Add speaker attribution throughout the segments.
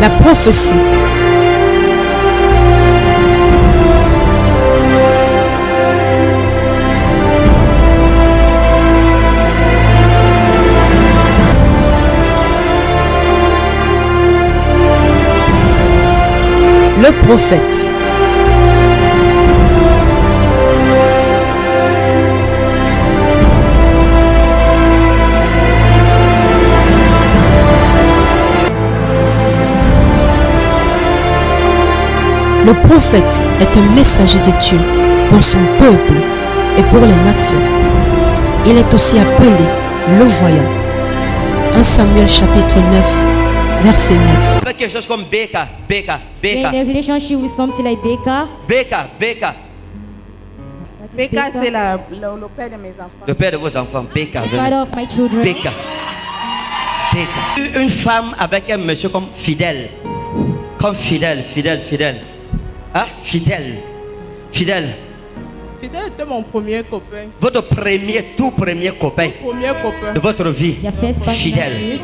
Speaker 1: La prophétie. Le prophète. Le prophète est un messager de Dieu pour son peuple et pour les nations. Il est aussi appelé le voyant. 1 Samuel chapitre 9, verset 9.
Speaker 2: Avec quelque chose comme Beka.
Speaker 3: In a relationship with something like Beka.
Speaker 2: Beka.
Speaker 4: Beka, c'est le père de mes enfants.
Speaker 2: Le père de vos enfants. Beka.
Speaker 3: Father of my children.
Speaker 2: Beka. Une femme avec un monsieur comme fidèle. Comme fidèle. Hein? Fidèle.
Speaker 4: Fidèle était mon premier copain.
Speaker 2: Votre tout premier copain de votre vie. Fidèle.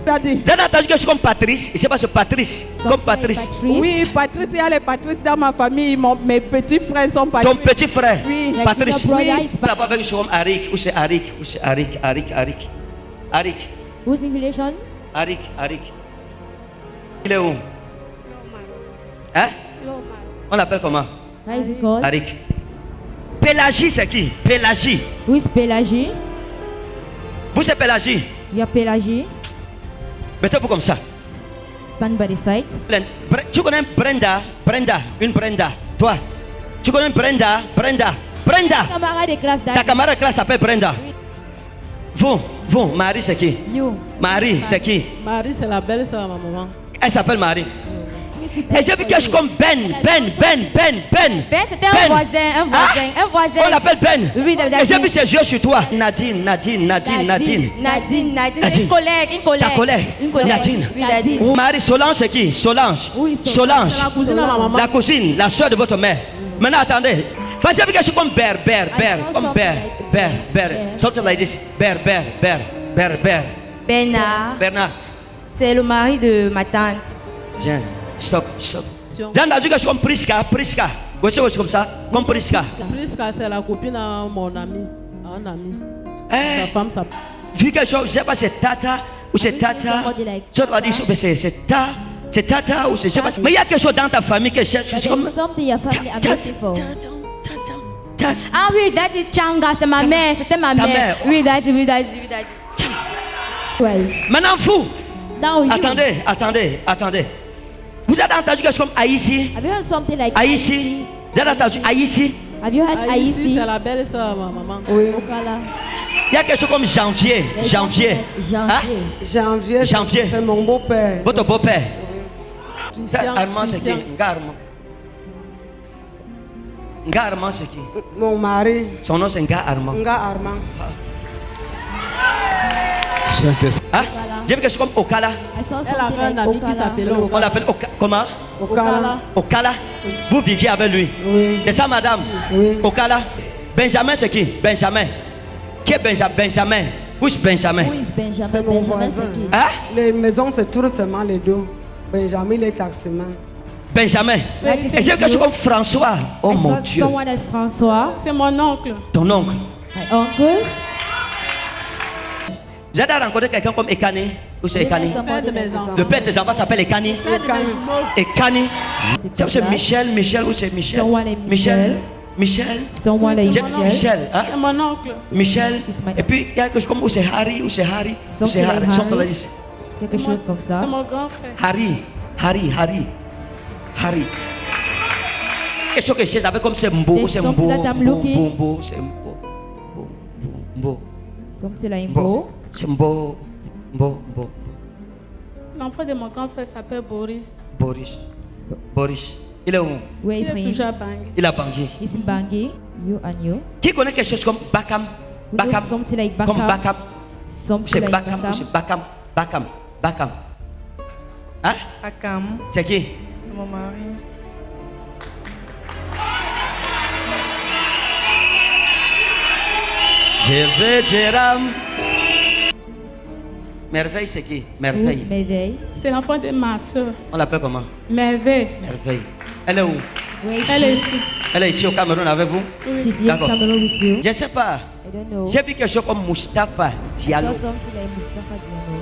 Speaker 2: Vous avez entendu quelque chose comme Patrice? Je ne sais pas, c'est Patrice. Comme Patrice.
Speaker 4: Oui, Patrice, il y a les Patrice dans ma famille. Mes petits frères sont Patrice.
Speaker 2: Ton petit frère?
Speaker 4: Oui.
Speaker 2: Patrice.
Speaker 3: Oui.
Speaker 2: Là-bas avec un chose comme Arik. Où c'est Arik? Arik.
Speaker 3: Who's in relation?
Speaker 2: Arik. Il est où? Hein? On l'appelle comment?
Speaker 3: How is it called?
Speaker 2: Arik. Pélagie, c'est qui? Pélagie.
Speaker 3: Who is Pelagie?
Speaker 2: Vous, c'est Pélagie.
Speaker 3: You are Pelagie.
Speaker 2: Mettez-vous comme ça.
Speaker 3: Stand by the side.
Speaker 2: Tu connais Brenda? Une Brenda. Toi, tu connais Brenda?
Speaker 3: Camarade de classe
Speaker 2: Ta camarade de classe s'appelle Brenda. Vous, Marie, c'est qui?
Speaker 3: You.
Speaker 2: Marie, c'est qui?
Speaker 4: Marie, c'est la belle-sœur à ma maman.
Speaker 2: Elle s'appelle Marie. Et j'ai vu quelque chose comme Ben,
Speaker 3: c'était un voisin.
Speaker 2: On l'appelle Ben.
Speaker 3: Oui,
Speaker 2: Et j'ai vu ses yeux sur toi. Nadine.
Speaker 3: Une collègue.
Speaker 2: Nadine.
Speaker 3: Oui, Daddy.
Speaker 2: Marie, Solange, c'est qui? Solange.
Speaker 3: Oui,
Speaker 2: Solange.
Speaker 4: La cousine à ma maman.
Speaker 2: La cousine, la soeur de votre mère. Maintenant, attendez. Parce que j'ai vu quelque chose comme Ber. Comme Ber. Something like this. Ber. Bernard.
Speaker 3: C'est le mari de ma tante.
Speaker 2: Viens. Stop. J'ai entendu quelque chose comme Priska. Gauche comme ça. Comme Priska.
Speaker 4: Priska, c'est la copine à mon ami. Un ami. Sa femme s'appelle.
Speaker 2: Vu quelque chose, je ne sais pas si c'est Tata ou c'est Tata. C'est Tata ou c'est. Je sais pas. Mais il y a quelque chose dans ta famille que c'est comme.
Speaker 3: Something your family are looking for.
Speaker 2: Tata.
Speaker 3: Ah oui, Daddy Changa, c'est ma mère. C'était ma
Speaker 2: Ta
Speaker 3: mère.
Speaker 2: mère.
Speaker 3: Oui, Daddy.
Speaker 2: Maintenant, vous.
Speaker 3: Now you.
Speaker 2: Attendez. Vous avez entendu quelque chose comme Aïssi?
Speaker 3: Have you heard something like
Speaker 2: Aïssi? Vous avez entendu Aïssi?
Speaker 3: Have you heard Aïssi?
Speaker 4: C'est la belle-sœur à ma maman.
Speaker 3: Oui. Okala.
Speaker 2: Il y a quelque chose comme Janvier. Hein?
Speaker 5: Janvier, c'est mon beau-père.
Speaker 2: Votre beau-père.
Speaker 4: Christian.
Speaker 2: Armand, c'est qui? Nga Armand, c'est qui?
Speaker 5: Mon mari,
Speaker 2: Son nom, c'est Nga Armand.
Speaker 5: Nga Armand.
Speaker 2: Hein? J'ai vu quelque chose comme Okala.
Speaker 3: I saw
Speaker 4: Elle avait
Speaker 3: something
Speaker 4: un
Speaker 3: like
Speaker 4: ami qui
Speaker 3: Okala.
Speaker 4: s'appelait
Speaker 2: On l'appelle comment?
Speaker 5: Okala.
Speaker 2: Okala. Vous viviez avec lui.
Speaker 5: Oui.
Speaker 2: C'est ça, madame?
Speaker 5: Oui.
Speaker 2: Okala. Benjamin, c'est qui? Benjamin. Qui est Benjamin? Où est Benjamin?
Speaker 3: Who is Benjamin?
Speaker 5: C'est mon
Speaker 3: Benjamin,
Speaker 5: voisin.
Speaker 3: c'est qui?
Speaker 2: Hein?
Speaker 5: Les maisons, c'est tout seulement les deux. Benjamin, il est taximan.
Speaker 2: Benjamin. Et j'ai vu quelque chose comme François. Oh
Speaker 3: I
Speaker 2: mon
Speaker 3: saw
Speaker 2: Dieu.
Speaker 3: someone like François.
Speaker 4: C'est mon oncle.
Speaker 2: Ton oncle.
Speaker 3: My uncle.
Speaker 2: Vous avez rencontré quelqu'un comme Ekani? Où c'est Ekani?
Speaker 4: Père de mes enfants.
Speaker 2: Le père de tes enfants s'appelle Ekani.
Speaker 4: Père de mes jumeaux.
Speaker 2: Ekani. C'est Michel. Où c'est Michel?
Speaker 3: Someone named
Speaker 2: Michel.
Speaker 3: Someone like
Speaker 2: J'ai
Speaker 3: Michel.
Speaker 2: Michel. Hein?
Speaker 4: C'est mon oncle.
Speaker 2: Michel. Et puis il y a quelque chose comme où c'est Harry.
Speaker 3: Something like
Speaker 2: Something like
Speaker 3: Harry.
Speaker 2: this.
Speaker 3: Quelque chose comme ça.
Speaker 4: C'est mon grand frère.
Speaker 2: Harry. Quelque chose que je savais comme c'est Mbo.
Speaker 3: There's
Speaker 2: C'est
Speaker 3: something
Speaker 2: Mbo.
Speaker 3: that I'm looking.
Speaker 2: Mbo. C'est Mbo.
Speaker 3: Something like Mbo.
Speaker 2: C'est Mbo.
Speaker 4: L'enfant de mon grand frère s'appelle Boris.
Speaker 2: Boris. Il est où?
Speaker 3: Where
Speaker 4: Il
Speaker 3: is
Speaker 4: est
Speaker 3: him?
Speaker 4: toujours à Bangui.
Speaker 2: Il a Bangui.
Speaker 3: He's in Bangui. You and you.
Speaker 2: Qui connaît quelque chose comme Bakam?
Speaker 3: Who knows something like
Speaker 2: Comme
Speaker 3: Bakam?
Speaker 2: Bakam.
Speaker 3: Something
Speaker 2: C'est
Speaker 3: like
Speaker 2: Bakam. Bakam. Hein?
Speaker 6: Akam,
Speaker 2: C'est qui?
Speaker 6: mon mari.
Speaker 2: Je veux Jéram. Merveille, c'est qui? Merveille.
Speaker 3: Merveille.
Speaker 6: C'est l'enfant de ma soeur.
Speaker 2: On l'appelle comment?
Speaker 6: Merveille.
Speaker 2: Merveille. Elle est où?
Speaker 6: Elle est ici.
Speaker 2: Elle est ici au Cameroun avec vous?
Speaker 3: She's here in
Speaker 2: D'accord.
Speaker 3: Cameroon with you.
Speaker 2: Je ne sais pas.
Speaker 3: I don't know.
Speaker 2: J'ai vu quelque chose comme Mustapha Diallo.
Speaker 3: I saw something like Mustafa Diallo.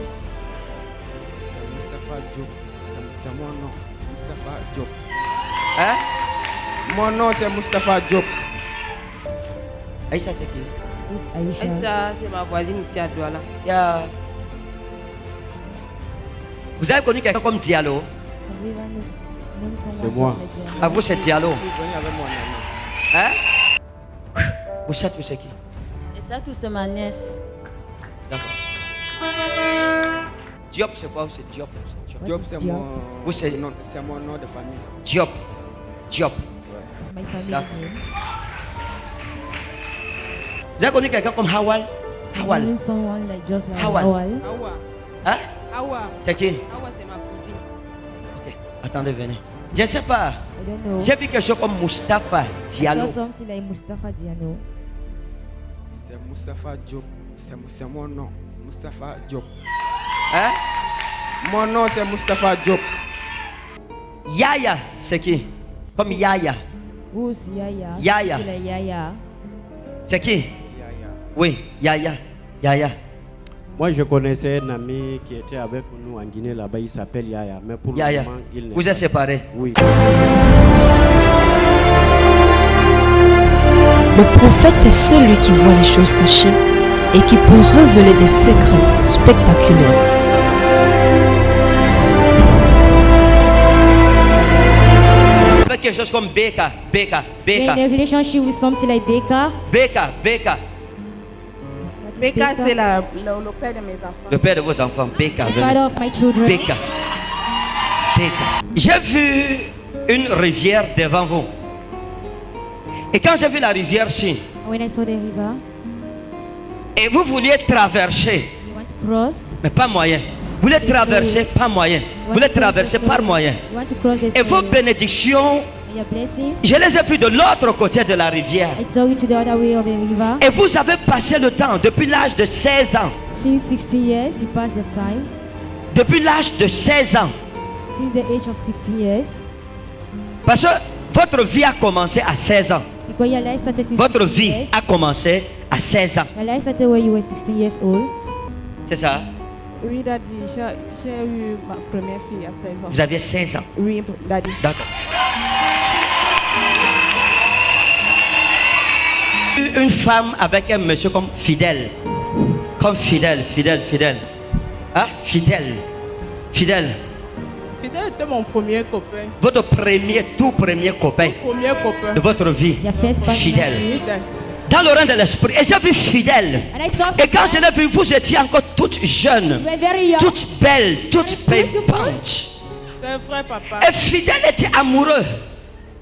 Speaker 7: Mustafa Diop. C'est mon nom. Mustafa Diop.
Speaker 2: Hein?
Speaker 7: Mon nom c'est Mustafa Diop.
Speaker 2: Aïcha, c'est qui?
Speaker 3: Who's Aisha?
Speaker 4: Ça, c'est ma voisine ici à Douala.
Speaker 2: Vous avez connu quelqu'un comme Diallo?
Speaker 3: Have you ever known someone
Speaker 7: C'est moi.
Speaker 3: like Diallo?
Speaker 2: À vous, c'est Diallo.
Speaker 7: Je suis venu avec mon ami.
Speaker 2: Hein? Vous savez, c'est qui?
Speaker 8: Et ça, tout c'est ma nièce.
Speaker 2: D'accord. Diop, c'est quoi? C'est Diop.
Speaker 7: Diop c'est
Speaker 3: Diop?
Speaker 7: mon
Speaker 2: Vous, c'est-
Speaker 7: nom, c'est mon nom de famille.
Speaker 2: Diop. Diop.
Speaker 3: My family
Speaker 2: D'accord.
Speaker 3: name.
Speaker 2: Vous avez connu quelqu'un comme Hawal? Hawal.
Speaker 3: Knowing someone like just like
Speaker 2: Hawal.
Speaker 3: Hawal.
Speaker 4: Awa.
Speaker 2: Hein?
Speaker 4: Awa.
Speaker 2: C'est qui?
Speaker 4: Awa, c'est ma cousine.
Speaker 2: Ok. Attendez, venez. Je ne sais pas.
Speaker 3: I don't know.
Speaker 2: J'ai vu quelque chose comme Mustapha
Speaker 3: I
Speaker 2: Diallo.
Speaker 3: saw something like Mustafa Diallo.
Speaker 7: C'est Mustafa Diop. C'est mon nom. Mustafa Diop.
Speaker 2: Hein?
Speaker 7: Mon nom c'est Mustafa Diop.
Speaker 2: Yaya, c'est qui? Comme Yaya.
Speaker 3: Who's Yaya?
Speaker 2: Yaya.
Speaker 3: Something like Yaya.
Speaker 2: C'est qui?
Speaker 7: Yaya.
Speaker 2: Oui, Yaya. Yaya.
Speaker 9: Moi, je connaissais un ami qui était avec nous en Guinée là-bas. Il s'appelle Yaya. Mais pour
Speaker 2: Yaya.
Speaker 9: le moment, il n'est
Speaker 2: Vous êtes séparés?
Speaker 9: Oui.
Speaker 1: Le prophète est celui qui voit les choses cachées et qui peut révéler des secrets spectaculaires.
Speaker 2: Avec quelque chose comme Beka. Beka.
Speaker 3: In
Speaker 2: Beka.
Speaker 3: a relationship with something like Becca.
Speaker 2: Beka. Beka.
Speaker 8: Becca, c'est le père de mes enfants.
Speaker 2: Le père de vos enfants. Beka.
Speaker 3: The father of my children.
Speaker 2: Beka. Beka. J'ai vu une rivière devant vous. Et quand j'ai vu la rivière ci,
Speaker 3: When I saw the river,
Speaker 2: et vous vouliez traverser,
Speaker 3: you want to cross.
Speaker 2: mais pas moyen. Vous voulez traverser, pas moyen. Vous voulez traverser par moyen.
Speaker 3: You want to cross the
Speaker 2: Et vos
Speaker 3: sea.
Speaker 2: bénédictions,
Speaker 3: And your blessings.
Speaker 2: je les ai vues de l'autre côté de la rivière.
Speaker 3: I saw you to the other way of the river.
Speaker 2: Et vous avez passé le temps depuis l'âge de 16 ans.
Speaker 3: Since 60 years, you passed your time.
Speaker 2: Depuis l'âge de 16 ans.
Speaker 3: Since the age of 60 years.
Speaker 2: Parce que votre vie a commencé à 16 ans.
Speaker 3: Because your life started with
Speaker 2: Votre
Speaker 3: 60
Speaker 2: vie
Speaker 3: years.
Speaker 2: a commencé à 16 ans.
Speaker 3: Your life started when you were 16 years old.
Speaker 2: C'est ça?
Speaker 8: Oui, Daddy, j'ai eu ma première fille à 16 ans.
Speaker 2: Vous aviez 16 ans.
Speaker 8: Oui, Daddy.
Speaker 2: D'accord. Une femme avec un monsieur comme fidèle. Comme fidèle. Hein? Fidèle.
Speaker 4: Fidèle était mon premier copain.
Speaker 2: Votre tout premier copain
Speaker 4: Premier copain.
Speaker 2: de votre vie.
Speaker 3: Your first partner.
Speaker 2: Fidèle.
Speaker 4: Fidèle.
Speaker 2: Dans le rang de l'esprit. Et j'ai vu fidèle.
Speaker 3: And I saw
Speaker 2: Et quand je l'ai vu, vous étiez encore toute jeune.
Speaker 3: you were very young.
Speaker 2: Toute belle, toute pimpante.
Speaker 4: C'est vrai, papa.
Speaker 2: Et fidèle était amoureux.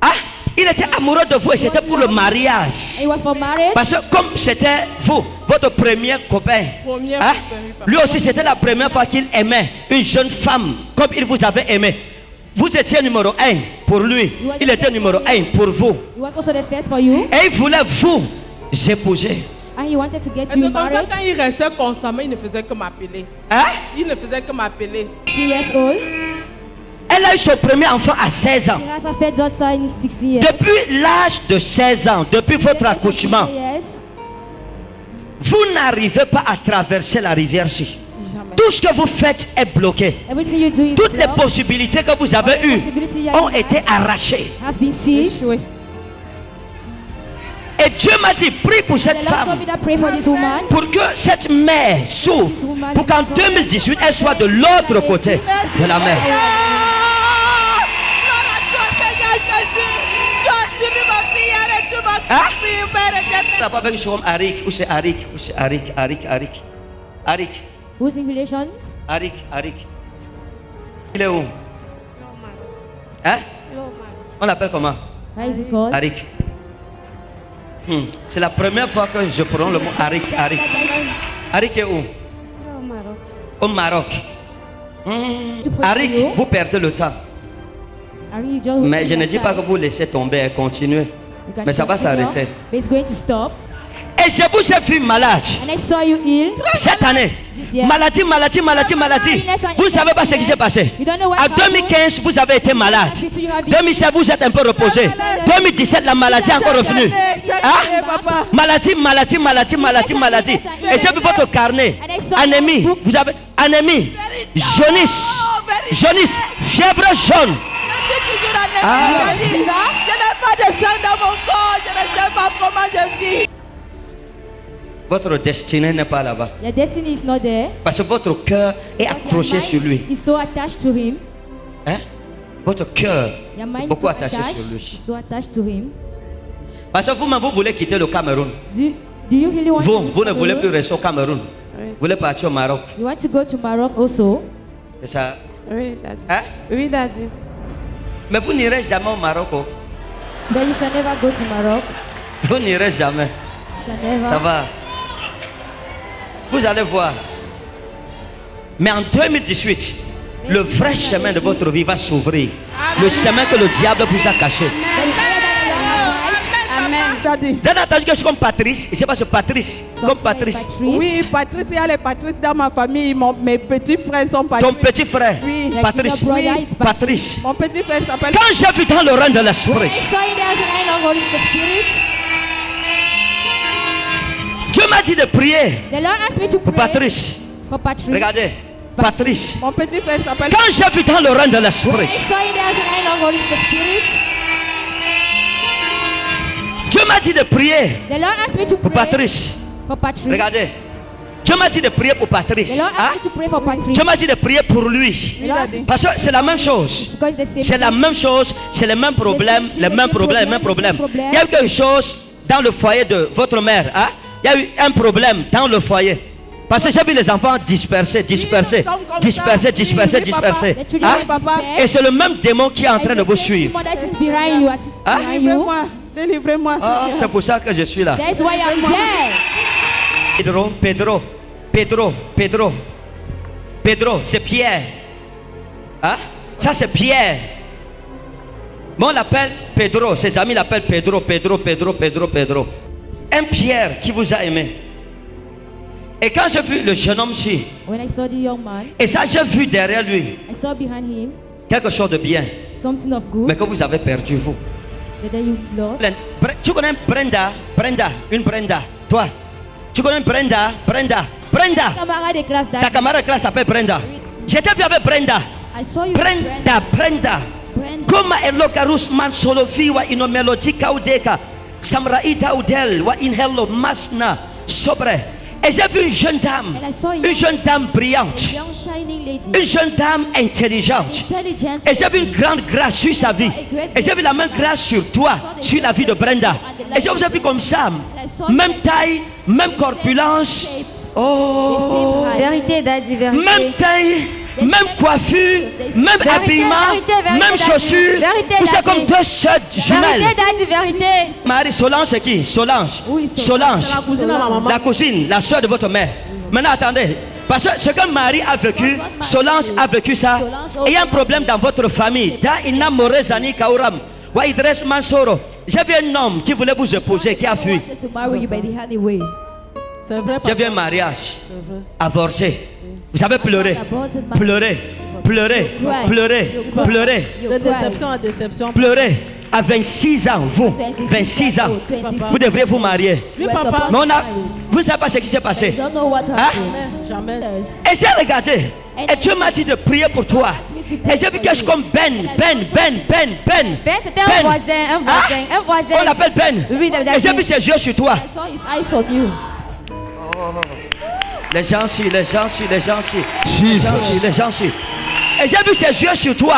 Speaker 2: Hein? Il était amoureux de vous et c'était pour le mariage.
Speaker 3: It was for marriage.
Speaker 2: Parce que comme c'était vous, votre premier copain,
Speaker 4: Premier
Speaker 2: hein?
Speaker 4: copain, oui, papa.
Speaker 2: Lui aussi c'était la première fois qu'il aimait une jeune femme comme il vous avait aimé. Vous étiez numéro 1 pour lui. Il était numéro 1 pour vous.
Speaker 3: It was also the first for you.
Speaker 2: Et il voulait vous épouser.
Speaker 3: And he wanted to get
Speaker 4: Et
Speaker 3: you
Speaker 4: c'est comme ça,
Speaker 3: married.
Speaker 4: quand il restait constamment, il ne faisait que m'appeler.
Speaker 2: Hein?
Speaker 4: Il ne faisait que m'appeler.
Speaker 3: 60 years old.
Speaker 2: Elle a eu son premier enfant à 16 ans.
Speaker 3: He has a first daughter in 60 years.
Speaker 2: Depuis l'âge de 16 ans, depuis votre accouchement,
Speaker 3: Yes.
Speaker 2: vous n'arrivez pas à traverser la rivière ci.
Speaker 8: Jamais.
Speaker 2: Tout ce que vous faites est bloqué.
Speaker 3: Everything you do is
Speaker 2: Toutes les
Speaker 3: blocked.
Speaker 2: possibilités que vous avez eues ont été arrachées.
Speaker 3: Have been seized.
Speaker 8: Échoué.
Speaker 2: Et Dieu m'a dit, prie pour cette
Speaker 3: The Lord told
Speaker 2: femme,
Speaker 3: me to pray for this woman.
Speaker 2: pour que cette mère s'ouvre, pour qu'en 2018, elle soit de l'autre côté de la mer.
Speaker 8: Gloire à toi, Seigneur Jésus. Tu as suivi ma prière et tu m'as
Speaker 2: Hein?
Speaker 8: compris, Père éternel.
Speaker 2: Là-bas, avec une comme Arik, où c'est Arik, où c'est Arik, Arik,
Speaker 3: Who's in relation?
Speaker 2: Arik. Il est où? Hein? On l'appelle comment?
Speaker 3: How is it called?
Speaker 2: Arik. C'est la première fois que je prends le mot Arik. Arik est où? Au Maroc. Arik, vous perdez le temps. Mais je ne dis pas que vous laissez tomber et continuer. Mais ça va s'arrêter.
Speaker 3: It's going to stop.
Speaker 2: Et je vous ai vu malade.
Speaker 3: And I saw you ill.
Speaker 2: Cette année.
Speaker 3: year.
Speaker 2: Maladie. Vous ne savez pas ce qui s'est passé. En 2015, vous avez été malade. 2016, vous êtes un peu reposé. 2017, la maladie est encore revenue. Hein? Maladie. Et j'ai vu votre carnet. Anémie. Vous avez anémie. Jaunisse. Fièvre jaune.
Speaker 8: Je n'ai pas de sang dans mon corps. Je ne sais pas comment je vis.
Speaker 2: Votre destinée n'est pas là-bas.
Speaker 3: Your destiny is not there.
Speaker 2: Parce que votre cœur est accroché sur lui.
Speaker 3: Is so attached to him.
Speaker 2: Hein? Votre cœur
Speaker 3: Your
Speaker 2: est
Speaker 3: mind
Speaker 2: beaucoup
Speaker 3: is so
Speaker 2: attaché
Speaker 3: attached,
Speaker 2: sur lui.
Speaker 3: so attached to him.
Speaker 2: Parce que vous voulez quitter le Cameroun.
Speaker 3: Do you really want to
Speaker 2: Vous ne voulez
Speaker 3: Cameroon?
Speaker 2: plus rester au Cameroun. Vous voulez partir au Maroc.
Speaker 3: You want to go to Maroc also?
Speaker 2: C'est ça?
Speaker 4: Oui, Daddy.
Speaker 2: Hein?
Speaker 4: Oui, Daddy.
Speaker 2: Mais vous n'irez jamais au Maroc. Oh.
Speaker 3: But you shall never go to Maroc.
Speaker 2: Vous n'irez jamais.
Speaker 3: You shall never.
Speaker 2: Ça va. Vous allez voir. Mais en 2018, le vrai chemin de votre vie va s'ouvrir. Le chemin que le diable vous a caché.
Speaker 8: Daddy.
Speaker 2: Vous avez entendu quelque chose comme Patrice? Je ne sais pas, c'est Patrice. Comme Patrice.
Speaker 8: Oui, Patrice, il y a les Patrice dans ma famille. Mes petits frères sont Patrice.
Speaker 2: Ton petit frère?
Speaker 8: Oui.
Speaker 2: Patrice.
Speaker 3: Oui.
Speaker 2: Patrice.
Speaker 8: Mon petit frère s'appelle.
Speaker 2: Quand j'ai vu dans le rang de l'esprit,
Speaker 3: I saw you there as an angel of Holy Spirit.
Speaker 2: Dieu m'a dit de prier
Speaker 3: The Lord asked me to
Speaker 2: pour
Speaker 3: pray
Speaker 2: Patrice.
Speaker 3: for Patrice.
Speaker 2: Regardez, Patrice.
Speaker 8: Mon petit frère s'appelle.
Speaker 2: Quand j'ai vu dans le rang de
Speaker 3: I
Speaker 2: l'esprit,
Speaker 3: saw you there as an angel of Holy Spirit.
Speaker 2: Dieu m'a dit de prier
Speaker 3: The Lord asked me to
Speaker 2: pour
Speaker 3: pray
Speaker 2: Patrice.
Speaker 3: for Patrice.
Speaker 2: Regardez, Dieu m'a dit de prier pour
Speaker 3: The
Speaker 2: Patrice.
Speaker 3: Lord
Speaker 2: Hein?
Speaker 3: asked me to pray for Patrice.
Speaker 2: Dieu m'a dit de prier pour lui.
Speaker 8: Oui, Daddy.
Speaker 2: Parce que c'est la même chose.
Speaker 3: Because the same
Speaker 2: C'est la même chose, c'est le même problème, les mêmes problèmes. Il y a eu quelque chose dans le foyer de votre mère. Hein? Il y a eu un problème dans le foyer. Parce que j'ai vu les enfants dispersés.
Speaker 3: The children
Speaker 2: Hein?
Speaker 8: papa.
Speaker 2: Et c'est le même démon qui est en train de vous suivre.
Speaker 3: That is behind you.
Speaker 2: Hein?
Speaker 3: Behind you.
Speaker 8: Délivrez-moi.
Speaker 2: Ah,
Speaker 8: Seigneur.
Speaker 2: c'est pour ça que je suis là.
Speaker 3: That's why I'm there.
Speaker 2: Pedro, c'est Pierre. Hein? Ça c'est Pierre. Mais on l'appelle Pedro. Ses amis l'appellent Pedro. Un Pierre qui vous a aimé. Et quand j'ai vu le jeune homme-ci,
Speaker 3: When I saw the young man,
Speaker 2: et ça j'ai vu derrière lui
Speaker 3: I saw behind him
Speaker 2: quelque chose de bien,
Speaker 3: something of good
Speaker 2: mais que vous avez perdu vous.
Speaker 3: that you lost.
Speaker 2: Tu connais Brenda, une Brenda, toi. Tu connais Brenda.
Speaker 3: Camarade de classe
Speaker 2: Ta
Speaker 3: that
Speaker 2: camarade de classe s'appelle Brenda. J'étais vu avec Brenda.
Speaker 3: I saw you.
Speaker 2: Brenda. Comme Elokarus man solo wa ino melody kaudeka. Samraita udel wa in hello masna sobre. Et j'ai vu une jeune dame brillante,
Speaker 3: Young shining lady.
Speaker 2: une jeune dame intelligente.
Speaker 3: Intelligent.
Speaker 2: Et j'ai vu une grande grâce sur sa vie. Et j'ai vu la même grâce sur toi, sur la vie de Brenda. Et je vous ai vu comme ça, même taille, même corpulence. Oh,
Speaker 3: Vérité, Daddy, vérité.
Speaker 2: même taille, même coiffure, même habillement, même chaussures. Vous êtes comme deux sœurs jumelles.
Speaker 3: Daddy, vérité.
Speaker 2: Marie Solange, c'est qui? Solange.
Speaker 3: Oui,
Speaker 2: Solange.
Speaker 4: La cousine à ma maman.
Speaker 2: La cousine, la soeur de votre mère. Maintenant, attendez. Parce que ce que Marie a vécu, Solange a vécu ça. Et il y a un problème dans votre famille. Da Inna Morezani Kauram. Wa Idres Mansoro. J'ai vu un homme qui voulait vous épouser, qui a fui.
Speaker 3: To marry you, but he had a way.
Speaker 4: C'est vrai,
Speaker 2: J'ai
Speaker 4: papa.
Speaker 2: vu un mariage avorté. Vous avez pleuré.
Speaker 4: De déception à déception.
Speaker 2: Pleuré. À 26 ans, vous, 26 ans, vous devriez vous marier.
Speaker 4: Oui, papa.
Speaker 2: Mais vous ne savez pas ce qui s'est passé.
Speaker 3: Don't know what happened.
Speaker 4: Jamais.
Speaker 2: Et j'ai regardé. Et Dieu m'a dit de prier pour toi. Et j'ai vu quelque chose comme Ben,
Speaker 3: c'était un voisin.
Speaker 2: On l'appelle Ben.
Speaker 3: Oui,
Speaker 2: Et j'ai vu ses yeux sur toi.
Speaker 3: I saw his eyes on you.
Speaker 2: Les gens ci. Et j'ai vu ses yeux sur toi.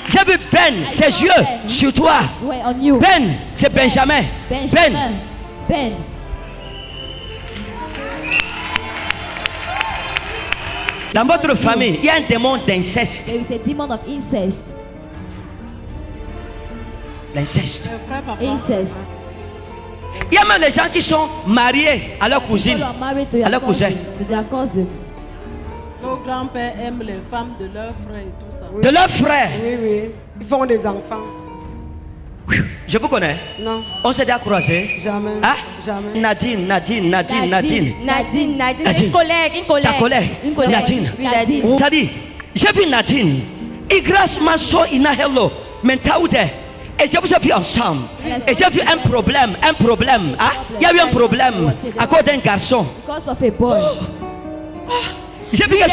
Speaker 2: J'ai vu Ben, ses yeux sur toi.
Speaker 3: Way on you.
Speaker 2: Ben, c'est Benjamin.
Speaker 3: Ben.
Speaker 2: Dans votre famille, il y a un démon d'inceste.
Speaker 3: There is a demon of incest.
Speaker 2: L'inceste.
Speaker 3: Incest.
Speaker 2: Il y a même les gens qui sont mariés à leur cousine.
Speaker 3: People are married to your
Speaker 2: À leur cousin.
Speaker 3: to their cousins.
Speaker 4: Nos grands-pères aiment les femmes de leurs frères et tout ça.
Speaker 2: De leurs frères.
Speaker 5: Oui. Ils font des enfants.
Speaker 2: Je vous connais.
Speaker 5: Non,
Speaker 2: On s'est déjà croisés.
Speaker 5: jamais.
Speaker 2: Hein?
Speaker 5: Jamais.
Speaker 2: Nadine.
Speaker 8: Nadine, c'est
Speaker 2: Nadine.
Speaker 8: une collègue,
Speaker 2: Ta collègue.
Speaker 8: Une collègue.
Speaker 2: Nadine.
Speaker 8: Oui, Nadine.
Speaker 2: Oh. Ça dit, j'ai vu Nadine. Et grâce à so ina hello. Mentaude. Et je vous ai vu ensemble. Et j'ai vu un problème. Hein? Il y a eu un problème à cause d'un garçon.
Speaker 3: Because of a boy.
Speaker 2: J'ai vu que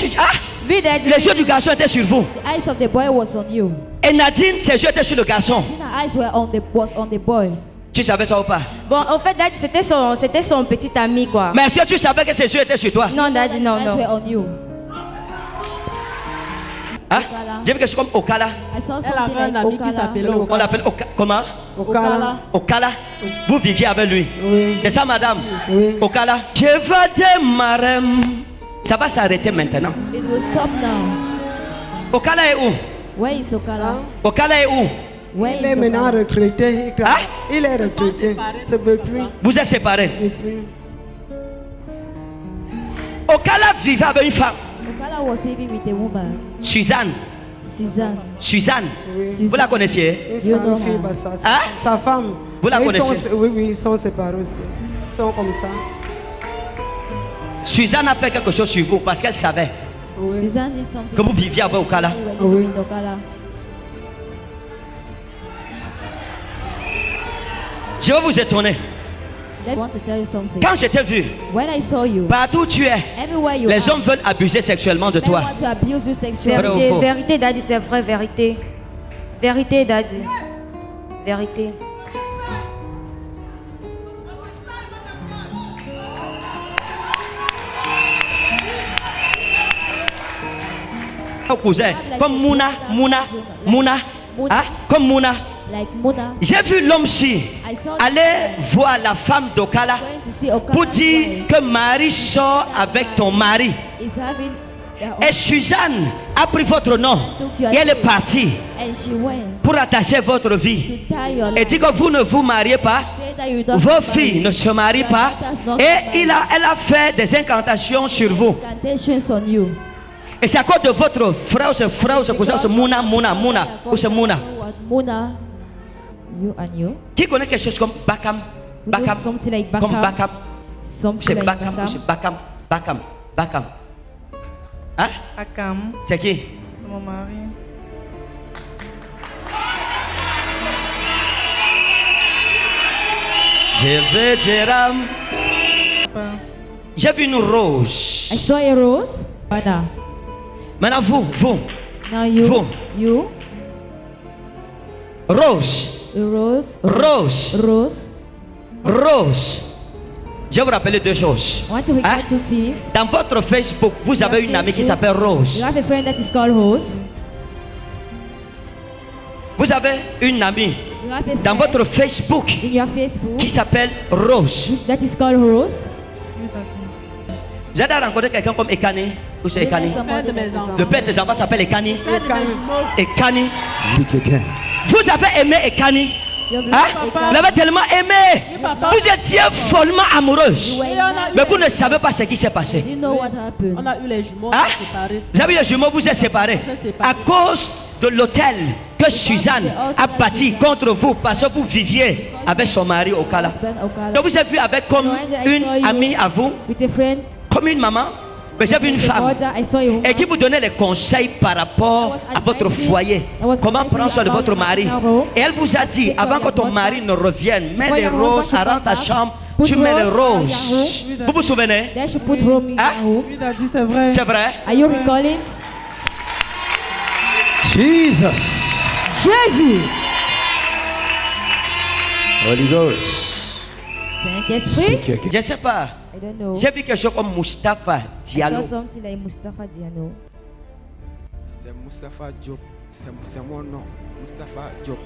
Speaker 8: Oui, Daddy.
Speaker 2: les yeux du garçon étaient sur vous.
Speaker 3: The eyes of the boy was on you.
Speaker 2: Et Nadine, ses yeux étaient sur le garçon.
Speaker 3: Her eyes were was on the boy.
Speaker 2: Tu savais ça ou pas?
Speaker 8: Bon, en fait, Daddy, c'était son petit ami, quoi.
Speaker 2: Mais est-ce que tu savais que ses yeux étaient sur toi?
Speaker 8: Non, Daddy, non,
Speaker 3: Eyes
Speaker 8: non.
Speaker 3: were on you.
Speaker 2: Hein? J'ai vu quelque chose comme Okala.
Speaker 3: I saw
Speaker 4: Elle
Speaker 3: something
Speaker 4: avait un
Speaker 3: like
Speaker 4: ami qui
Speaker 3: Okala.
Speaker 4: s'appelait
Speaker 2: On
Speaker 4: Okala.
Speaker 2: l'appelle comment?
Speaker 5: Okala.
Speaker 2: Okala. Vous viviez avec lui.
Speaker 5: Oui.
Speaker 2: C'est ça, madame?
Speaker 5: Oui.
Speaker 2: Okala. Je vais démarrer. Ça va s'arrêter maintenant.
Speaker 3: It will stop now.
Speaker 2: Okala est où?
Speaker 3: Where is Okala?
Speaker 2: Okala est où?
Speaker 3: Where
Speaker 5: Il est
Speaker 3: is
Speaker 5: maintenant
Speaker 3: Okala?
Speaker 5: retraité.
Speaker 2: Hein?
Speaker 5: Il est retraité. C'est depuis.
Speaker 2: Vous êtes séparés.
Speaker 5: Depuis.
Speaker 2: Okala vivait avec une femme.
Speaker 3: Okala was living with a woman,
Speaker 2: Suzanne.
Speaker 3: Suzanne.
Speaker 2: Vous la connaissiez?
Speaker 5: Une
Speaker 3: You
Speaker 5: femme,
Speaker 3: know
Speaker 5: fille,
Speaker 3: her.
Speaker 5: bah, ça,
Speaker 2: Hein?
Speaker 5: sa femme.
Speaker 2: Vous la
Speaker 5: Ils
Speaker 2: connaissez?
Speaker 5: sont- Oui, ils sont séparés aussi. Ils sont comme ça.
Speaker 2: Suzanne a fait quelque chose sur vous parce qu'elle savait
Speaker 5: Oui.
Speaker 3: Suzanne is something.
Speaker 2: que vous viviez avec Okala.
Speaker 3: You were living with Okala.
Speaker 2: Je vais vous étonner.
Speaker 3: I want to tell you something.
Speaker 2: Quand je t'ai vu,
Speaker 3: When I saw you,
Speaker 2: partout où tu es,
Speaker 3: everywhere you
Speaker 2: les
Speaker 3: are,
Speaker 2: hommes veulent abuser sexuellement de
Speaker 3: men
Speaker 2: toi.
Speaker 3: want to abuse you sexually.
Speaker 2: Vrai ou
Speaker 8: Vérité,
Speaker 2: faux?
Speaker 8: vérité, Daddy, c'est vrai, vérité. Vérité, Daddy. Vérité.
Speaker 2: Cousin, comme Mouna, hein? Comme Mouna.
Speaker 3: Like Mona,
Speaker 2: J'ai vu l'homme-ci
Speaker 3: I saw
Speaker 2: aller voir la femme d'Okala
Speaker 3: going to see Okala
Speaker 2: pour dire que Marie sort avec ton mari.
Speaker 3: is having their
Speaker 2: Et Suzanne a pris votre nom et elle est partie
Speaker 3: and she went
Speaker 2: pour attacher votre
Speaker 3: to
Speaker 2: vie.
Speaker 3: tie your
Speaker 2: Et
Speaker 3: life.
Speaker 2: dit que vous ne vous mariez pas,
Speaker 3: Say that you don't
Speaker 2: vos
Speaker 3: marry.
Speaker 2: filles ne se marient pas. Et elle a fait des incantations sur vous.
Speaker 3: Incantations on you.
Speaker 2: Et c'est à cause de votre frère, ce cousin, ce Mouna, ou ce Mouna.
Speaker 3: Mona, you and you.
Speaker 2: Qui connaît quelque chose comme Bakam?
Speaker 3: Who knows
Speaker 2: Bakam?
Speaker 3: something like
Speaker 2: Comme
Speaker 3: Bakam?
Speaker 2: Bakam?
Speaker 3: Something
Speaker 2: C'est
Speaker 3: like
Speaker 2: Bakam,
Speaker 3: Bakam.
Speaker 2: c'est Bakam. Hein?
Speaker 10: Akam,
Speaker 2: C'est qui?
Speaker 10: mon mari.
Speaker 2: Je veux Jéram. J'ai vu une rose.
Speaker 3: I saw a rose. Anna.
Speaker 2: Maintenant, vous,
Speaker 3: Now you.
Speaker 2: Vous.
Speaker 3: You.
Speaker 2: rose,
Speaker 3: A rose.
Speaker 2: rose,
Speaker 3: Rose.
Speaker 2: rose. Je vais vous rappeler deux choses.
Speaker 3: I want to recall
Speaker 2: Hein?
Speaker 3: two things.
Speaker 2: Dans votre Facebook, vous avez une amie qui s'appelle Rose.
Speaker 3: You have a friend that is called Rose.
Speaker 2: Vous avez une amie
Speaker 3: You have a
Speaker 2: dans
Speaker 3: friend
Speaker 2: votre Facebook
Speaker 3: in your Facebook
Speaker 2: qui s'appelle Rose.
Speaker 3: that is called Rose.
Speaker 10: Oui, tati.
Speaker 2: Vous avez rencontré quelqu'un comme Ekani? Ou c'est Ekani?
Speaker 4: Père de mes enfants.
Speaker 2: Le père de tes enfants s'appelle Ekani.
Speaker 4: Père de mes jumeaux.
Speaker 2: Ekani.
Speaker 9: Dis quelqu'un.
Speaker 2: Vous avez aimé Ekani. Hein? Vous l'avez tellement aimé.
Speaker 4: papa.
Speaker 2: Vous étiez follement amoureuse.
Speaker 4: Et on a eu
Speaker 2: Mais
Speaker 4: les-
Speaker 2: vous ne savez pas ce qui s'est passé.
Speaker 3: You know what happened?
Speaker 4: On a eu les jumeaux
Speaker 2: Hein?
Speaker 4: séparés.
Speaker 2: Vous avez les jumeaux, vous êtes séparés.
Speaker 4: On s'est séparés.
Speaker 2: À cause de l'hôtel que Suzanne a bâti contre vous parce que vous viviez avec son mari au Kala.
Speaker 3: Ben Okala.
Speaker 2: Donc vous avez vu avec comme une amie à vous,
Speaker 3: With a friend.
Speaker 2: comme une maman, mais j'ai vu une
Speaker 3: With a
Speaker 2: femme
Speaker 3: mother. I saw a woman.
Speaker 2: et qui vous donnait les conseils par rapport à votre foyer. Comment prendre soin de votre mari. Et elle vous a dit, avant que ton mari ne revienne, mets les roses, arrange ta chambre, tu mets les roses. Vous vous souvenez?
Speaker 3: Then she put home in
Speaker 2: Hein?
Speaker 3: her home.
Speaker 10: Oui, tati, c'est vrai.
Speaker 2: C'est vrai?
Speaker 3: Are you recalling?
Speaker 9: Jesus.
Speaker 3: Jésus.
Speaker 9: Holy Ghost.
Speaker 3: Saint-Esprit.
Speaker 9: Speak again.
Speaker 2: Je ne sais pas.
Speaker 3: I don't know.
Speaker 2: J'ai vu quelque chose comme Mustapha
Speaker 3: I
Speaker 2: Diallo.
Speaker 3: saw something like Mustafa Diano.
Speaker 7: C'est Moustapha Diop. C'est mon nom. Moustapha Diop.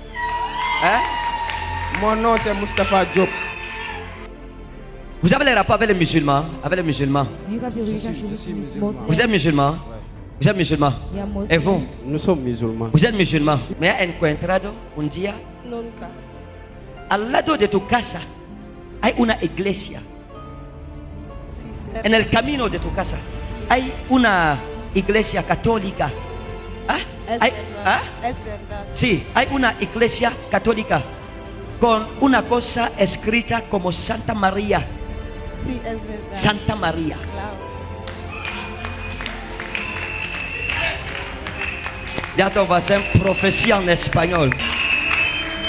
Speaker 2: Hein?
Speaker 7: Mon nom, c'est Moustapha Diop.
Speaker 2: Vous avez les rapports avec les musulmans? Avec les musulmans?
Speaker 3: You have a relationship
Speaker 7: je suis
Speaker 3: with
Speaker 7: musulman.
Speaker 3: Muslims.
Speaker 2: Vous êtes musulman?
Speaker 7: Ouais.
Speaker 2: Vous êtes musulman?
Speaker 3: We are Muslims.
Speaker 2: Et vous?
Speaker 9: Nous sommes musulmans.
Speaker 2: Vous êtes musulman? Me ha encontrado un día
Speaker 10: Nunca.
Speaker 2: al lado de tu casa hay una iglesia.
Speaker 10: Sí, c'est
Speaker 2: En el camino de tu casa hay una iglesia católica. ¿Ah?
Speaker 10: Es
Speaker 2: Hay-
Speaker 10: verdad.
Speaker 2: ¿Ah?
Speaker 10: Es verdad.
Speaker 2: Sí, hay una iglesia católica. con una cosa escrita como Santa María.
Speaker 10: Sí, es verdad.
Speaker 2: Santa María.
Speaker 10: Claro.
Speaker 2: Ya te vas a hacer prophétie en espagnol.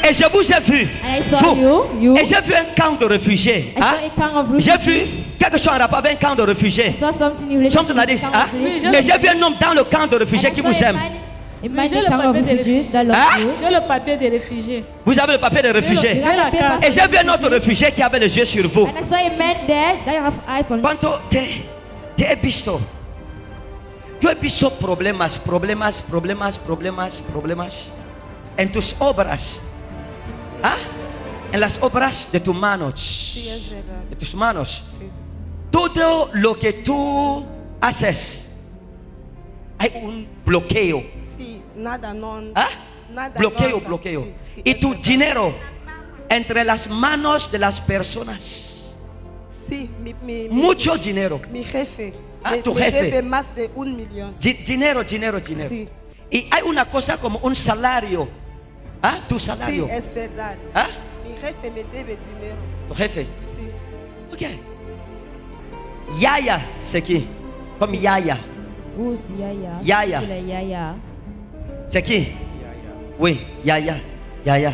Speaker 2: Et je vous ai vu.
Speaker 3: And I saw you.
Speaker 2: Et j'ai vu un camp de réfugiés.
Speaker 3: I saw a camp of
Speaker 2: J'ai
Speaker 3: refugees.
Speaker 2: vu quelque chose en rapport avec un camp de réfugiés.
Speaker 3: I saw something in relation
Speaker 2: Something
Speaker 3: to
Speaker 2: like
Speaker 3: the
Speaker 2: this.
Speaker 3: camp
Speaker 2: Hein?
Speaker 3: of refugees.
Speaker 2: Et j'ai vu un homme dans le camp de réfugiés qui
Speaker 3: And I
Speaker 2: vous
Speaker 3: saw a
Speaker 2: aime.
Speaker 3: man in the
Speaker 6: J'ai le
Speaker 3: camp of
Speaker 6: papier des
Speaker 3: refugees that love
Speaker 2: Hein?
Speaker 3: you.
Speaker 6: J'ai le papier des réfugiés.
Speaker 2: Vous avez le papier de réfugiés.
Speaker 6: J'ai la carte.
Speaker 2: Et j'ai vu un autre réfugié qui avait les yeux sur vous.
Speaker 3: And I saw a man there that have eyes on you.
Speaker 2: Quanto te he visto? Yo he visto problemas en tus obras. ¿Ah? En las obras de tus manos.
Speaker 10: Sí, es verdad.
Speaker 2: De tus manos.
Speaker 10: Sí.
Speaker 2: Todo lo que tú haces, hay un bloqueo.
Speaker 10: Sí, nada no.
Speaker 2: ¿Ah?
Speaker 10: Nada
Speaker 2: Bloqueo,
Speaker 10: no.
Speaker 2: bloqueo.
Speaker 10: Sí, sí,
Speaker 2: Y
Speaker 10: es
Speaker 2: tu
Speaker 10: verdad.
Speaker 2: dinero entre las manos de las personas.
Speaker 10: Sí,
Speaker 2: Mucho dinero.
Speaker 10: mi jefe.
Speaker 2: Ah, tu jefe.
Speaker 10: debe más de 1 millón.
Speaker 2: Dinero.
Speaker 10: Sí.
Speaker 2: Y hay una cosa como un salario. ¿Ah? Tu salario.
Speaker 10: Sí, es verdad.
Speaker 2: ¿Ah?
Speaker 10: Mi jefe me debe dinero.
Speaker 2: Tu jefe.
Speaker 10: Sí.
Speaker 2: Ok. Yaya, c'est qui? Comme Yaya.
Speaker 3: Who's Yaya?
Speaker 2: Yaya.
Speaker 3: C'est la Yaya.
Speaker 2: C'est qui? Oui, Yaya. Yaya.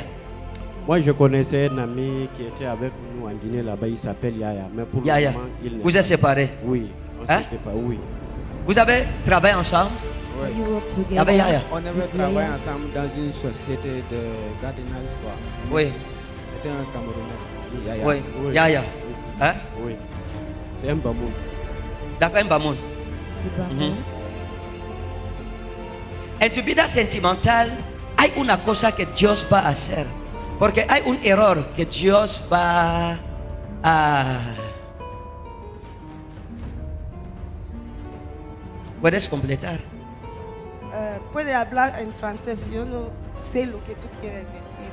Speaker 9: Moi, je connaissais un ami qui était avec nous en Guinée là-bas, il s'appelle Yaya. Mais pour
Speaker 2: Yaya.
Speaker 9: le moment, il n'est
Speaker 2: Vous êtes séparés?
Speaker 9: Oui, on
Speaker 2: Hein?
Speaker 9: s'est séparés, oui.
Speaker 2: Vous avez travaillé ensemble?
Speaker 3: You work together.
Speaker 2: Avec Yaya?
Speaker 7: On avait travaillé ensemble dans une société de gardiennage, quoi.
Speaker 2: Oui.
Speaker 7: C'était un Camerounais. Yaya.
Speaker 2: Oui.
Speaker 9: Oui.
Speaker 2: Yaya. Hein?
Speaker 9: Oui. C'est un bamoun.
Speaker 2: D'accord, un bamoun.
Speaker 3: C'est pas
Speaker 2: Mhm.
Speaker 3: bon.
Speaker 2: En tu vida sentimental hay una cosa que Dios va a hacer. Porque hay un error que Dios va a... ¿Puedes completar?
Speaker 10: Puede hablar en francés, yo no sé lo que tú quieres decir.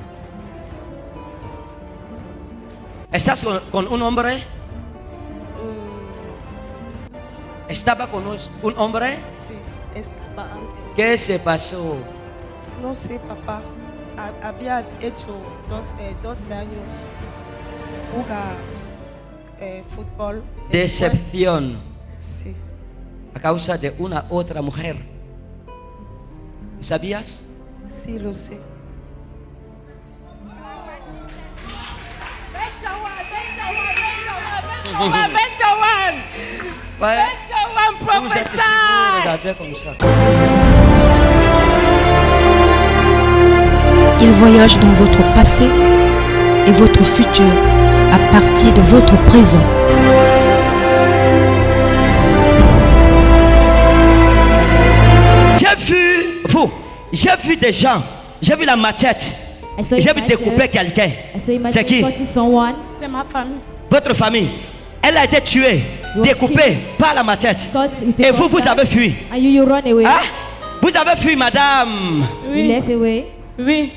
Speaker 2: ¿Estás con un hombre? ¿Estaba con un hombre?
Speaker 10: Sí, estaba antes.
Speaker 2: ¿Qué se pasó?
Speaker 10: No sé, papá. Había hecho 12 años jugar fútbol. Después-
Speaker 2: Decepción
Speaker 10: Sí,
Speaker 2: a causa de una otra mujer. ¿Sabías?
Speaker 10: sí, lo sé.
Speaker 2: Ouais. Vous êtes ici, vous regardez comme ça.
Speaker 1: Il voyage dans votre passé et votre futur à partir de votre présent.
Speaker 2: J'ai vu des gens, j'ai vu la machette,
Speaker 3: I saw
Speaker 2: j'ai
Speaker 3: a
Speaker 2: vu
Speaker 3: machete.
Speaker 2: découper quelqu'un.
Speaker 3: I saw a
Speaker 2: C'est qui?
Speaker 3: machete cutting someone.
Speaker 6: C'est ma famille.
Speaker 2: Votre famille, elle a été tuée, découpée par la machette.
Speaker 3: Cut with a
Speaker 2: Et vous, vous
Speaker 3: cutlass.
Speaker 2: avez fui.
Speaker 3: And you run away.
Speaker 2: Hein? Vous avez fui, madame.
Speaker 3: You
Speaker 6: Oui.
Speaker 3: left away.
Speaker 6: Oui.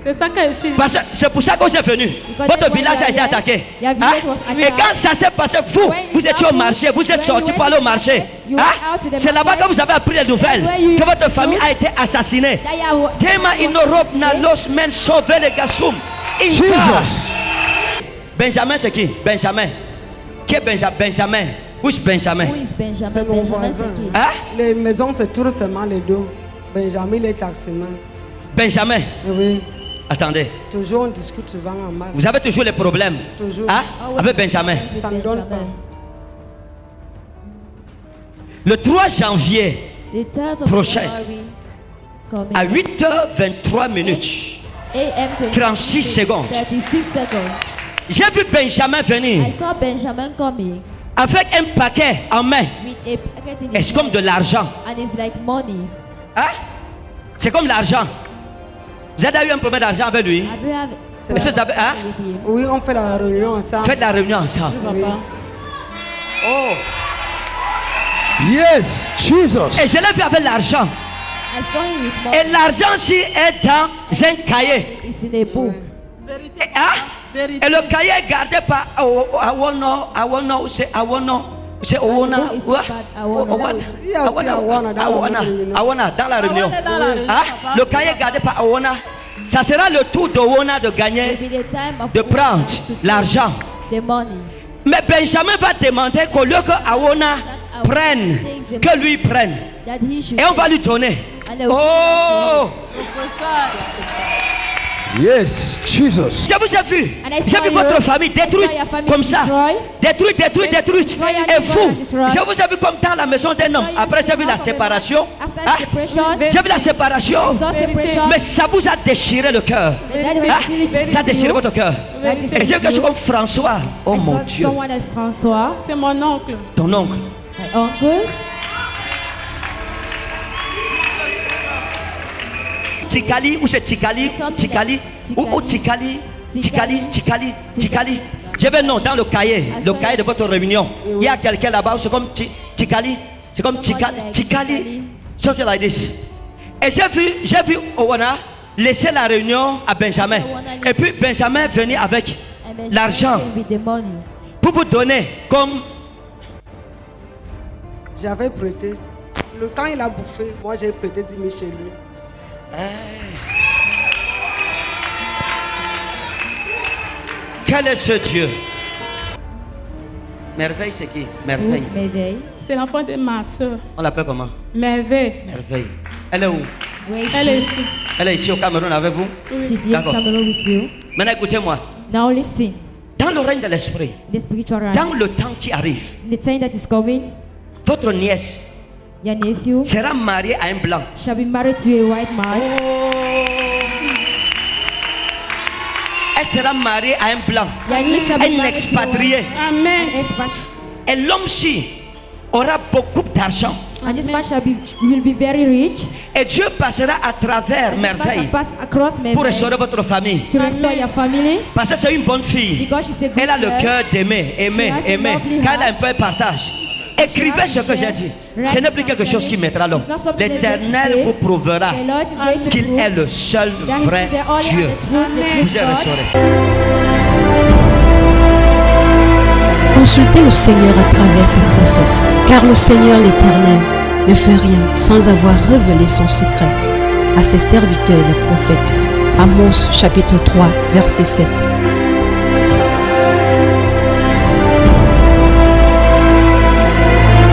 Speaker 6: C'est ça que je suis.
Speaker 2: Parce que c'est pour ça que vous êtes venu.
Speaker 3: Because
Speaker 2: Votre
Speaker 3: that's why
Speaker 2: village
Speaker 3: you
Speaker 2: a
Speaker 3: are
Speaker 2: été
Speaker 3: here.
Speaker 2: attaqué.
Speaker 3: Your village was
Speaker 2: Et
Speaker 3: attacked.
Speaker 2: quand ça s'est passé, vous,
Speaker 3: When
Speaker 2: vous
Speaker 3: you
Speaker 2: étiez au
Speaker 3: traveled,
Speaker 2: marché, vous êtes
Speaker 3: when
Speaker 2: sorti
Speaker 3: you
Speaker 2: pour aller
Speaker 3: went
Speaker 2: au
Speaker 3: to the
Speaker 2: marché.
Speaker 3: market, you went out to the
Speaker 2: C'est là-bas
Speaker 3: market.
Speaker 2: que vous avez appris les nouvelles
Speaker 3: That's where you
Speaker 2: que votre famille
Speaker 3: knew
Speaker 2: a été assassinée.
Speaker 3: that you are-
Speaker 2: Tema in Europe na los men sauver les gassoum.
Speaker 11: Jesus.
Speaker 2: Benjamin, c'est qui? Benjamin. Qui est Benjamin? Benjamin. Où est Benjamin?
Speaker 3: Who is Benjamin?
Speaker 5: C'est mon
Speaker 3: Benjamin,
Speaker 5: voisin.
Speaker 3: c'est qui?
Speaker 2: Hein?
Speaker 5: Les maisons se trouvent seulement les deux. Benjamin, il est taximan.
Speaker 2: Benjamin.
Speaker 5: Oui.
Speaker 2: Attendez.
Speaker 5: Toujours, on discute souvent en mal.
Speaker 2: Vous avez toujours les problèmes.
Speaker 5: Toujours.
Speaker 2: Hein?
Speaker 3: Ah oui.
Speaker 2: Avec Benjamin.
Speaker 5: Ça ne donne pas.
Speaker 2: Le 3 janvier
Speaker 3: The 3rd of
Speaker 2: Prochain.
Speaker 3: January coming.
Speaker 2: à 8h23 minutes,
Speaker 3: AM
Speaker 2: 36 secondes.
Speaker 3: 36 seconds.
Speaker 2: j'ai vu Benjamin venir
Speaker 3: I saw Benjamin coming
Speaker 2: avec un paquet en main.
Speaker 3: with a packet in
Speaker 2: Et
Speaker 3: his
Speaker 2: c'est comme de
Speaker 3: hand,
Speaker 2: l'argent.
Speaker 3: and it's like money.
Speaker 2: Hein? C'est comme l'argent. Vous avez eu un problème d'argent avec lui?
Speaker 3: Have you have
Speaker 2: Est-ce que vous avez... Hein?
Speaker 3: with him?
Speaker 5: Oui, on fait la réunion ensemble.
Speaker 2: Faites la réunion ensemble.
Speaker 3: Papa.
Speaker 2: Oh.
Speaker 11: Yes, Jesus.
Speaker 2: Et je l'ai vu avec l'argent.
Speaker 3: I saw him with money.
Speaker 2: Et l'argent ci est dans un cahier.
Speaker 3: It's in a book.
Speaker 2: Et, hein? Et le cahier est gardé par Awono, c'est Owona.
Speaker 3: It's about Awono.
Speaker 5: Il y a aussi Awana dans la réunion.
Speaker 2: Awana dans la réunion.
Speaker 4: Awana dans la réunion,
Speaker 2: Hein?
Speaker 4: papa.
Speaker 2: Le cahier est gardé par Awana. Ça sera le tour d'Owona de gagner,
Speaker 3: Will be the time of
Speaker 2: de prendre l'argent.
Speaker 3: the money.
Speaker 2: Mais Benjamin va demander qu'au lieu que Awona prenne, que lui prenne.
Speaker 3: That he should
Speaker 2: Et on va lui donner.
Speaker 3: And they will
Speaker 2: Oh!
Speaker 11: Yes, Jesus.
Speaker 2: Je vous ai vu.
Speaker 3: And I
Speaker 2: J'ai
Speaker 3: saw
Speaker 2: vu
Speaker 3: you.
Speaker 2: votre famille détruite
Speaker 3: I saw your family
Speaker 2: comme ça.
Speaker 3: destroyed.
Speaker 2: Détruite.
Speaker 3: Destroy and
Speaker 2: Et
Speaker 3: destroy
Speaker 2: vous,
Speaker 3: and destroy.
Speaker 2: je vous ai vu comme dans la maison d'un homme.
Speaker 3: I saw you
Speaker 2: Après, j'ai vu la
Speaker 3: out of the
Speaker 2: séparation.
Speaker 3: After
Speaker 2: Hein?
Speaker 3: separation,
Speaker 2: J'ai vu la séparation.
Speaker 3: saw separation.
Speaker 2: Mais ça vous a déchiré le cœur.
Speaker 3: That will
Speaker 2: Hein?
Speaker 3: spirit
Speaker 2: Ça a déchiré
Speaker 3: you.
Speaker 2: votre cœur.
Speaker 3: That is
Speaker 2: Et j'ai vu quelque chose
Speaker 3: you.
Speaker 2: comme François. Oh
Speaker 3: I
Speaker 2: mon
Speaker 3: saw
Speaker 2: Dieu.
Speaker 3: someone as François,
Speaker 6: C'est mon oncle.
Speaker 2: Ton oncle.
Speaker 3: my uncle.
Speaker 2: Tikali ou c'est Tikali?
Speaker 3: Something
Speaker 2: Tikali?
Speaker 3: like
Speaker 2: Ou Tikali?
Speaker 3: Tikali.
Speaker 2: Tikali. J'ai vu un nom dans le cahier. Le cahier de votre réunion. Il y a quelqu'un là-bas. C'est comme Tikali. C'est comme
Speaker 3: Someone like
Speaker 2: Tikali. Something like this. Et j'ai vu Owana laisser la réunion à Benjamin. Et puis Benjamin venir avec
Speaker 3: And then
Speaker 2: l'argent
Speaker 3: she with the money.
Speaker 2: pour vous donner comme
Speaker 5: J'avais prêté. Quand il a bouffé, moi j'ai prêté 10 000 chez lui.
Speaker 2: quel est ce Dieu? Merveille, c'est qui? Merveille.
Speaker 3: Ruth Merveille.
Speaker 6: C'est l'enfant de ma soeur.
Speaker 2: On l'appelle comment?
Speaker 6: Merveille.
Speaker 2: Merveille. Elle est où?
Speaker 3: Where is
Speaker 6: Elle est
Speaker 3: she?
Speaker 6: ici.
Speaker 2: Elle est ici au Cameroun avec vous?
Speaker 3: She's here in
Speaker 2: D'accord.
Speaker 3: Cameroon with you.
Speaker 2: Maintenant écoutez-moi.
Speaker 3: Now listen.
Speaker 2: Dans le règne de l'esprit,
Speaker 3: The spiritual realm.
Speaker 2: dans le temps qui arrive,
Speaker 3: The time that is coming,
Speaker 2: votre nièce
Speaker 3: your nephew
Speaker 2: sera mariée à un blanc.
Speaker 3: shall be married to a white man.
Speaker 2: Elle sera mariée à un blanc,
Speaker 3: Your niece shall be
Speaker 2: un
Speaker 3: married to a
Speaker 2: expatrié.
Speaker 6: Amen.
Speaker 3: white expat.
Speaker 2: Et l'homme-ci aura beaucoup d'argent.
Speaker 3: And this man will be very rich.
Speaker 2: Et Dieu passera à travers
Speaker 3: And this man
Speaker 2: merveille
Speaker 3: shall pass across
Speaker 2: pour
Speaker 3: Merveille
Speaker 2: restaurer votre famille.
Speaker 3: to restore your family.
Speaker 2: Parce que c'est une bonne fille.
Speaker 3: Because she's a good
Speaker 2: Elle a le
Speaker 3: girl.
Speaker 2: cœur d'aimer, aimer,
Speaker 3: She has a
Speaker 2: aimer.
Speaker 3: lovely
Speaker 2: Quand elle a un
Speaker 3: heart.
Speaker 2: peu, elle partage. Écrivez ce que j'ai dit. Ce n'est plus quelque chose qui mettra l'homme.
Speaker 3: It's not something that
Speaker 2: L'Éternel
Speaker 3: they say.
Speaker 2: vous prouvera
Speaker 3: The Lord is going to
Speaker 2: qu'il
Speaker 3: prove
Speaker 2: est le seul
Speaker 3: that he
Speaker 2: vrai
Speaker 3: is the only
Speaker 2: Dieu.
Speaker 3: and the true
Speaker 2: Vous êtes
Speaker 3: God.
Speaker 2: restauré.
Speaker 1: Consultez le Seigneur à travers ses prophètes, car le Seigneur l'Éternel ne fait rien sans avoir révélé son secret à ses serviteurs les prophètes. Amos chapitre 3 verset 7.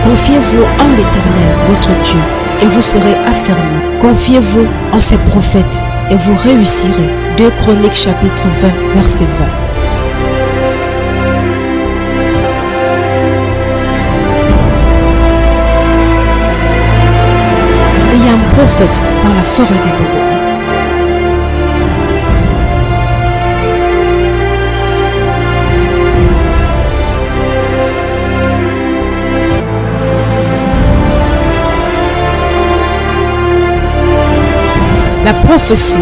Speaker 1: Confiez-vous en l'Éternel, votre Dieu, et vous serez affermis. Confiez-vous en ses prophètes, et vous réussirez. 2 Chroniques chapitre 20 verset 20. Il y a un prophète dans la forêt des Bogoins. La prophétie